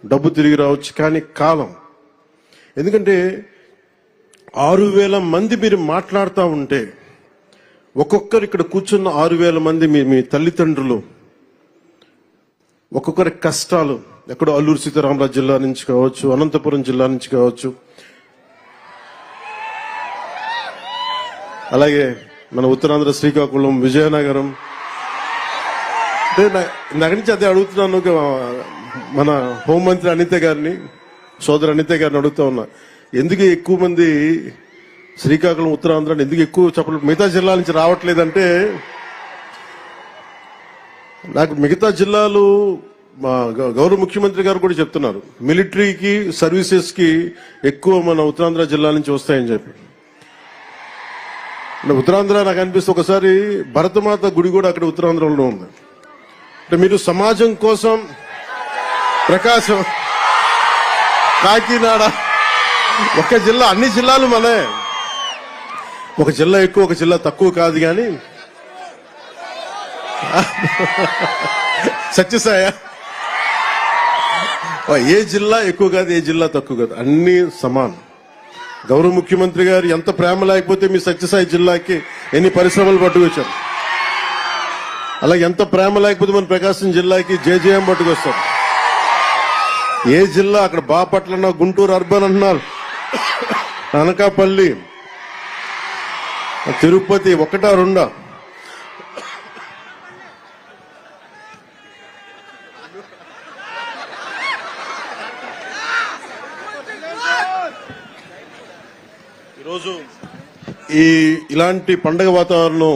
డబ్బు తిరిగి రావచ్చు, కానీ కాలం. ఎందుకంటే 6,000 మంది మీరు మాట్లాడుతూ ఉంటే ఒక్కొక్కరు ఇక్కడ కూర్చున్న 6,000 మంది మీ తల్లిదండ్రులు, ఒక్కొక్కరి కష్టాలు, ఎక్కడో అల్లూరు సీతారామరాజు జిల్లా నుంచి కావచ్చు, అనంతపురం జిల్లా నుంచి కావచ్చు, అలాగే మన ఉత్తరాంధ్ర శ్రీకాకుళం, విజయనగరం. అంటే నాకు నుంచి అదే అడుగుతున్నాను, మన హోంమంత్రి అనిత గారిని, సోదరు అనిత గారిని అడుగుతా ఉన్నా, ఎందుకు ఎక్కువ మంది శ్రీకాకుళం, ఉత్తరాంధ్ర ఎందుకు ఎక్కువ చెప్పలేదు, మిగతా జిల్లాల నుంచి రావట్లేదంటే, నాకు మిగతా జిల్లాలు మా గౌరవ ముఖ్యమంత్రి గారు కూడా చెప్తున్నారు, మిలిటరీకి సర్వీసెస్ కి ఎక్కువ మన ఉత్తరాంధ్ర జిల్లా నుంచి వస్తాయని చెప్పి. ఉత్తరాంధ్ర నాకు అనిపిస్తే ఒకసారి భరతమాత గుడి కూడా అక్కడ ఉత్తరాంధ్రలో ఉంది. అంటే మీరు సమాజం కోసం ప్రకాశం, కాకినాడ, ఒక జిల్లా, అన్ని జిల్లాలు మనే, ఒక జిల్లా ఎక్కువ ఒక జిల్లా తక్కువ కాదు. కానీ సత్యసాయ ఏ జిల్లా ఎక్కువ కాదు, ఏ జిల్లా తక్కువ కాదు, అన్ని సమానం. గౌరవ ముఖ్యమంత్రి గారు ఎంత ప్రేమ లేకపోతే మీ సత్యసాయి జిల్లాకి ఎన్ని పరిశ్రమలు పట్టుకొచ్చారు, అలాగే ఎంత ప్రేమ లేకపోతే మన ప్రకాశం జిల్లాకి జేజేఎం పట్టుకొస్తారు. ఏ జిల్లా అక్కడ బాపట్ల అన్నా, గుంటూరు అర్బన్ అన్నారు, అనకాపల్లి, తిరుపతి, ఒకటా రెండా, ఈరోజు ఇలాంటి పండగ వాతావరణం